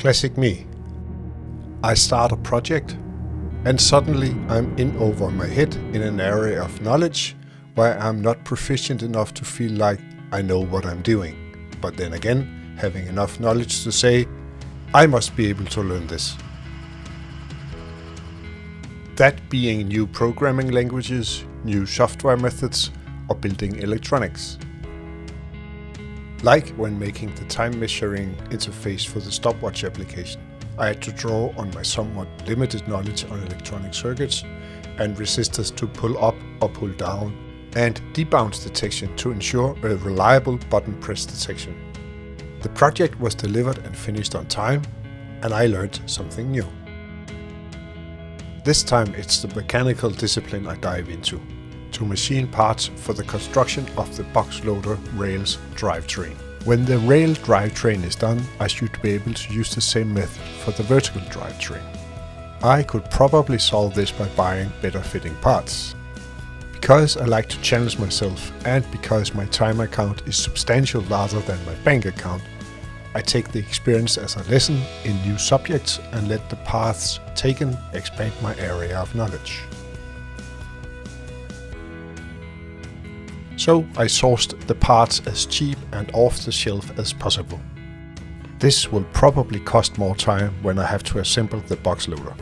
Classic me. I start a project and suddenly I'm in over my head in an area of knowledge where I'm not proficient enough to feel like I know what I'm doing. But then again, having enough knowledge to say, I must be able to learn this. That being new programming languages, new software methods, or building electronics. Like when making the time measuring interface for the stopwatch application, I had to draw on my somewhat limited knowledge on electronic circuits and resistors to pull up or pull down, and debounce detection to ensure a reliable button press detection. The project was delivered and finished on time, and I learned something new. This time it's the mechanical discipline I dive into, to machine parts for the construction of the Boxloader rails drivetrain. When the rail drivetrain is done, I should be able to use the same method for the vertical drivetrain. I could probably solve this by buying better fitting parts. Because I like to challenge myself and because my time account is substantial rather than my bank account, I take the experience as a lesson in new subjects and let the paths taken expand my area of knowledge. So I sourced the parts as cheap and off the shelf as possible. This will probably cost more time when I have to assemble the Boxloader,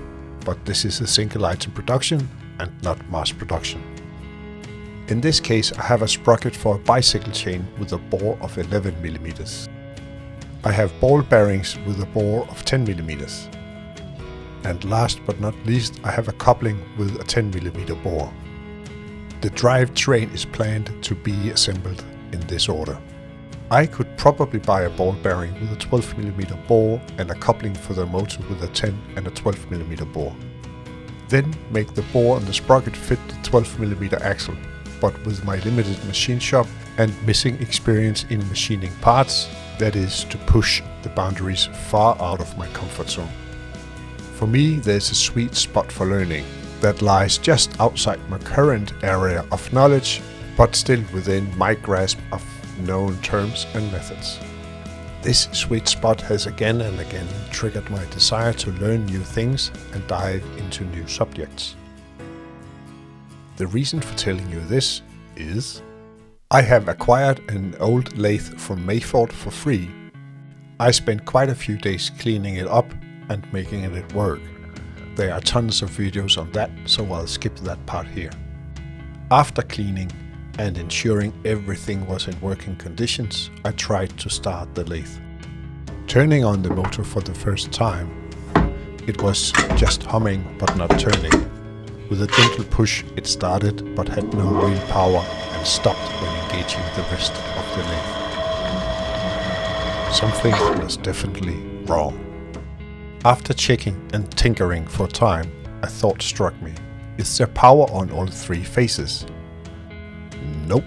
but this is a single item production and not mass production. In this case I have a sprocket for a bicycle chain with a bore of 11 mm. I have ball bearings with a bore of 10 mm. And last but not least, I have a coupling with a 10 mm bore. The drivetrain is planned to be assembled in this order. I could probably buy a ball bearing with a 12 mm bore and a coupling for the motor with a 10 and a 12 mm bore. Then make the bore and the sprocket fit the 12 mm axle, but with my limited machine shop and missing experience in machining parts, that is to push the boundaries far out of my comfort zone. For me, there's a sweet spot for learning that lies just outside my current area of knowledge, but still within my grasp of known terms and methods. This sweet spot has again and again triggered my desire to learn new things and dive into new subjects. The reason for telling you this is I have acquired an old lathe from Mayford for free. I spent quite a few days cleaning it up and making it work. There are tons of videos on that, so I'll skip that part here. After cleaning and ensuring everything was in working conditions, I tried to start the lathe. Turning on the motor for the first time, it was just humming but not turning. With a gentle push it started but had no real power and stopped when engaging the rest of the lathe. Something was definitely wrong. After checking and tinkering for time, a thought struck me. Is there power on all three phases? Nope.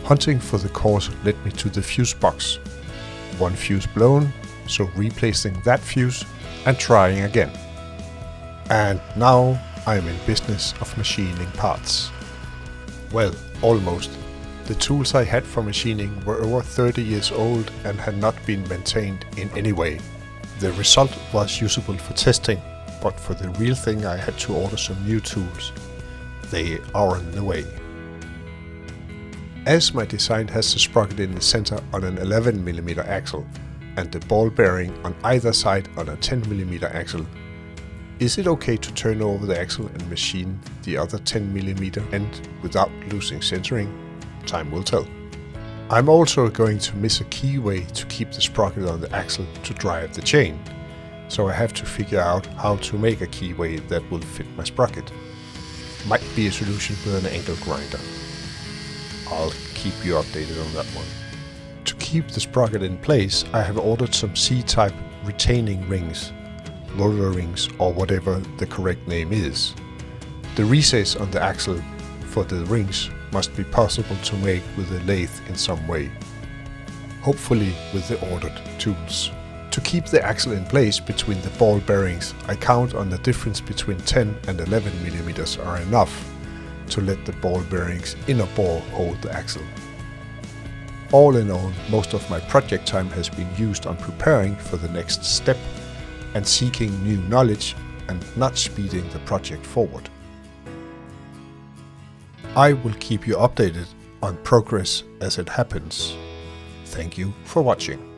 Hunting for the cause led me to the fuse box. One fuse blown, so replacing that fuse and trying again. And now I am in business of machining parts. Well, almost. The tools I had for machining were over 30 years old and had not been maintained in any way. The result was usable for testing, but for the real thing I had to order some new tools. They are on the way. As my design has the sprocket in the center on an 11 mm axle and the ball bearing on either side on a 10 mm axle, is it okay to turn over the axle and machine the other 10 mm end without losing centering? Time will tell. I'm also going to miss a key way to keep the sprocket on the axle to drive the chain, so I have to figure out how to make a keyway that will fit my sprocket. Might be a solution with an angle grinder. I'll keep you updated on that one. To keep the sprocket in place, I have ordered some C-type retaining rings, roller rings or whatever the correct name is. The recess on the axle for the rings must be possible to make with a lathe in some way, hopefully with the ordered tools. To keep the axle in place between the ball bearings, I count on the difference between 10 and 11 mm are enough to let the ball bearings inner bore hold the axle. All in all, most of my project time has been used on preparing for the next step and seeking new knowledge and not speeding the project forward. I will keep you updated on progress as it happens. Thank you for watching.